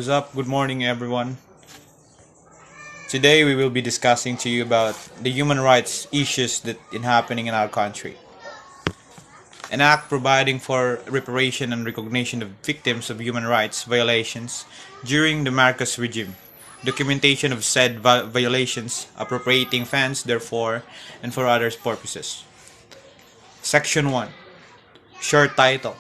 What's up? Good morning, everyone. Today we will be discussing to you about the human rights issues that is happening in our country. An act providing for reparation and recognition of victims of human rights violations during the Marcos regime. Documentation of said violations, appropriating funds therefore and for other purposes. Section 1. Short title.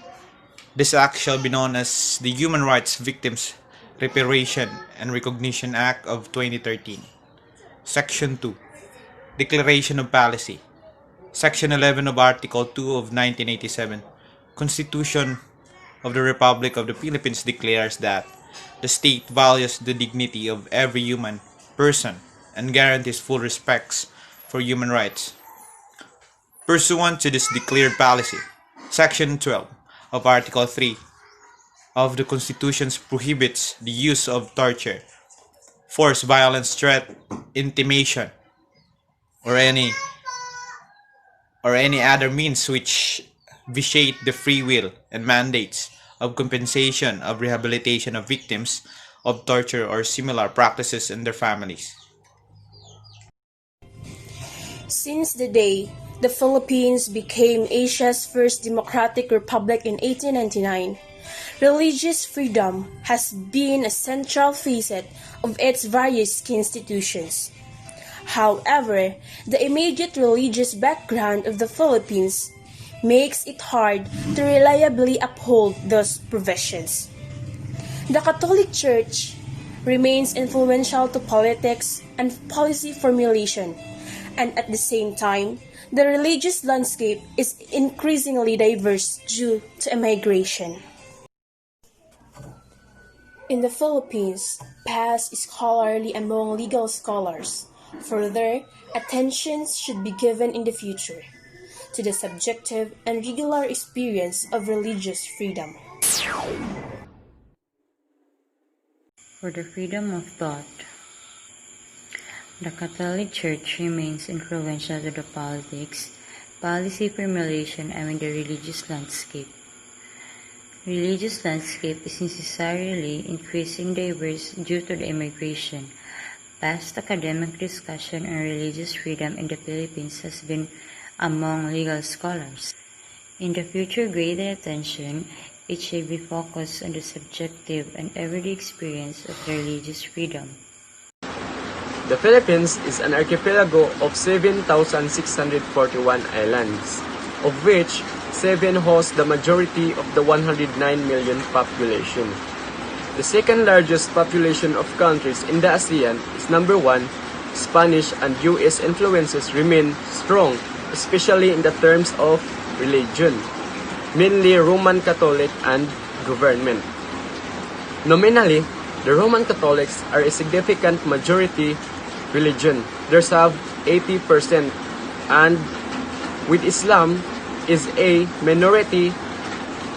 This act shall be known as the Human Rights Victims Reparation and Recognition Act of 2013. Section 2. Declaration of Policy. Section 11 of Article 2 of 1987 Constitution of the Republic of the Philippines declares that the state values the dignity of every human person and guarantees full respects for human rights. Pursuant to this declared policy, Section 12 of Article 3 of the Constitution prohibits the use of torture, force, violence, threat, intimidation, or any other means which vitiate the free will and mandates of compensation of rehabilitation of victims of torture or similar practices and their families. Since the day the Philippines became Asia's first democratic republic in 1899, religious freedom has been a central facet of its various institutions. However, the immediate religious background of the Philippines makes it hard to reliably uphold those provisions. The Catholic Church remains influential to politics and policy formulation, and at the same time, the religious landscape is increasingly diverse due to immigration. In the Philippines, past is scholarly among legal scholars. Further, attention should be given in the future to the subjective and regular experience of religious freedom. For the freedom of thought, the Catholic Church remains influential to the politics, policy formulation, and the religious landscape. Religious landscape is necessarily increasing diverse due to the immigration. Past academic discussion on religious freedom in the Philippines has been among legal scholars. In the future, greater attention it should be focused on the subjective and everyday experience of the religious freedom. The Philippines is an archipelago of 7,641 islands, of which 7 host the majority of the 109 million population. The second largest population of countries in the ASEAN is number 1, Spanish and US influences remain strong, especially in the terms of religion, mainly Roman Catholic and government. Nominally, the Roman Catholics are a significant majority religion. There's have 80%, and with Islam is a minority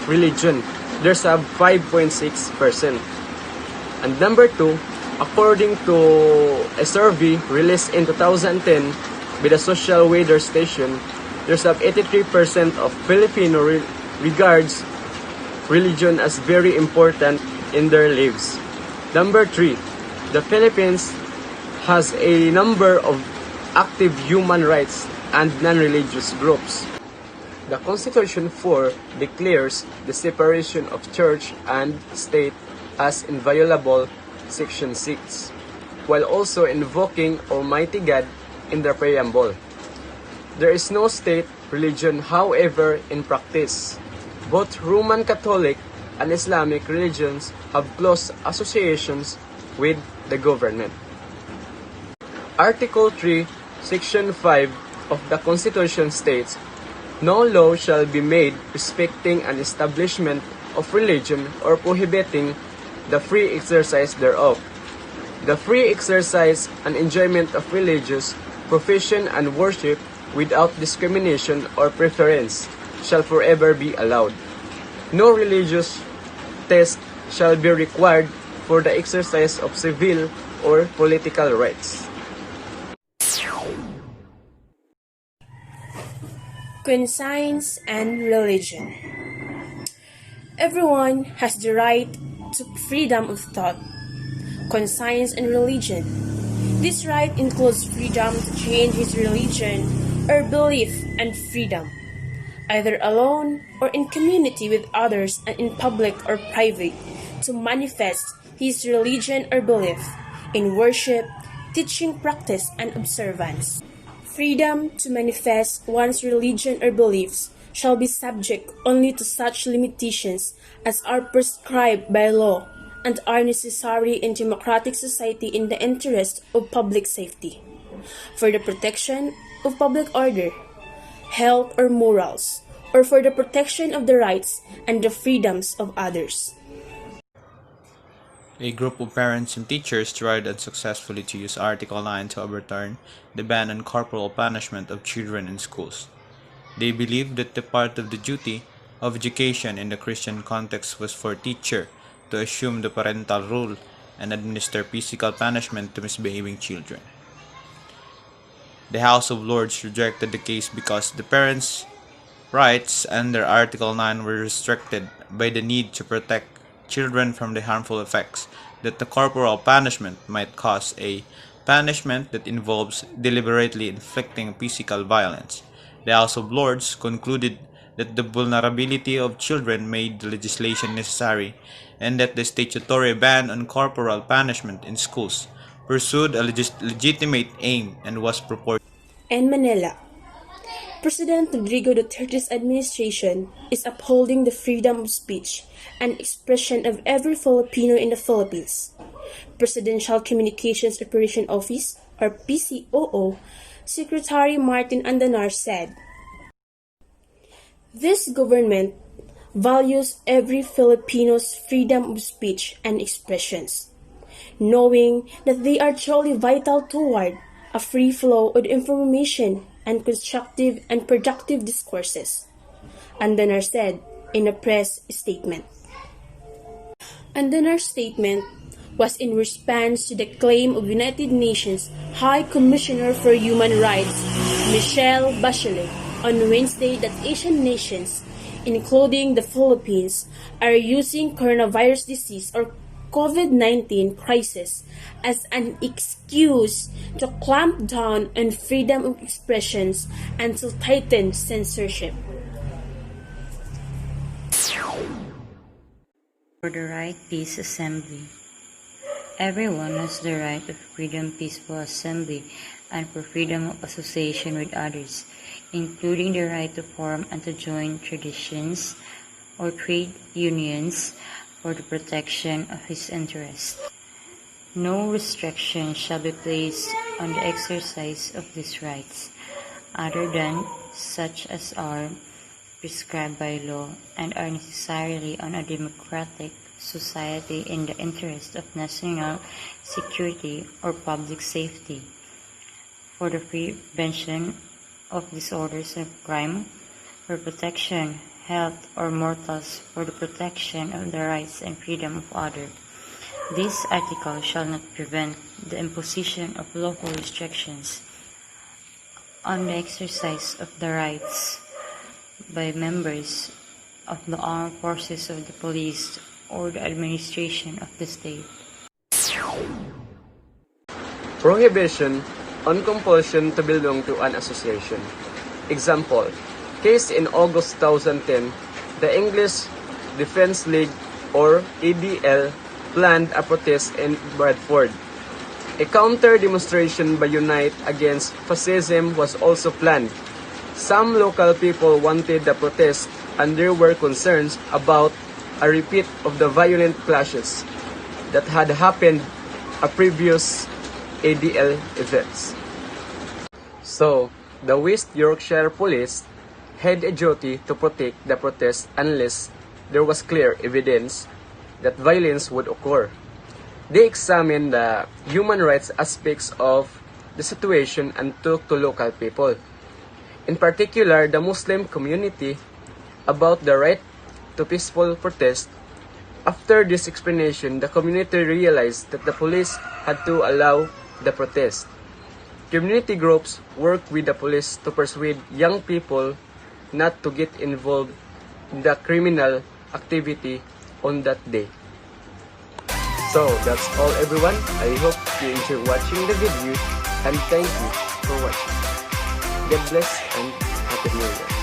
religion. There's have 5.6%. And number 2, according to a survey released in 2010 by the Social Weather Station, there's have 83% of Filipino regards religion as very important in their lives. Number 3, the Philippines has a number of active human rights and non-religious groups. The Constitution 4 declares the separation of church and state as inviolable, Section 6, while also invoking Almighty God in the preamble. There is no state religion, however, in practice. Both Roman Catholic and Islamic religions have close associations with the government. Article 3, Section 5 of the Constitution states, "No law shall be made respecting an establishment of religion or prohibiting the free exercise thereof. The free exercise and enjoyment of religious profession and worship without discrimination or preference shall forever be allowed. No religious test shall be required for the exercise of civil or political rights." Conscience and religion. Everyone has the right to freedom of thought, conscience, and religion. This right includes freedom to change his religion or belief and freedom, either alone or in community with others and in public or private, to manifest his religion or belief in worship, teaching, practice, and observance. Freedom to manifest one's religion or beliefs shall be subject only to such limitations as are prescribed by law and are necessary in democratic society in the interest of public safety, for the protection of public order, health, or morals, or for the protection of the rights and the freedoms of others. A group of parents and teachers tried unsuccessfully to use Article 9 to overturn the ban on corporal punishment of children in schools. They believed that the part of the duty of education in the Christian context was for teacher to assume the parental rule and administer physical punishment to misbehaving children. The House of Lords rejected the case because the parents' rights under Article 9 were restricted by the need to protect children from the harmful effects that the corporal punishment might cause, a punishment that involves deliberately inflicting physical violence. The House of Lords concluded that the vulnerability of children made the legislation necessary and that the statutory ban on corporal punishment in schools pursued a legitimate aim and was proportionate. In Manila, President Rodrigo Duterte's administration is upholding the freedom of speech and expression of every Filipino in the Philippines. Presidential Communications Operation Office, or PCOO, Secretary Martin Andanar said, "This government values every Filipino's freedom of speech and expressions, knowing that they are truly vital toward a free flow of information and constructive and productive discourses," Andanar said in a press statement. Andanar's statement was in response to the claim of United Nations High Commissioner for Human Rights, Michelle Bachelet, on Wednesday that Asian nations, including the Philippines, are using coronavirus disease or COVID-19 crisis as an excuse to clamp down on freedom of expressions and to tighten censorship. For the right peace assembly. Everyone has the right of freedom, peaceful assembly, and for freedom of association with others, including the right to form and to join traditions or trade unions for the protection of his interests. No restriction shall be placed on the exercise of these rights, other than such as are prescribed by law and are necessarily on a democratic society in the interest of national security or public safety, for the prevention of disorders and crime, for protection, health, or mortals, for the protection of the rights and freedom of others. This article shall not prevent the imposition of local restrictions on the exercise of the rights by members of the armed forces of the police or the administration of the state. Prohibition on compulsion to belong to an association. Example, case in August 2010, the English Defence League or ADL planned a protest in Bradford. A counter-demonstration by Unite against fascism was also planned. Some local people wanted the protest and there were concerns about a repeat of the violent clashes that had happened at previous ADL events. So, the West Yorkshire Police had a duty to protect the protest unless there was clear evidence that violence would occur. They examined the human rights aspects of the situation and talked to local people, in particular the Muslim community, about the right to peaceful protest. After this explanation, the community realized that the police had to allow the protest. Community groups worked with the police to persuade young people not to get involved in the criminal activity on that day. So that's all everyone. I hope you enjoy watching the video and thank you for watching. God bless and Happy New Year.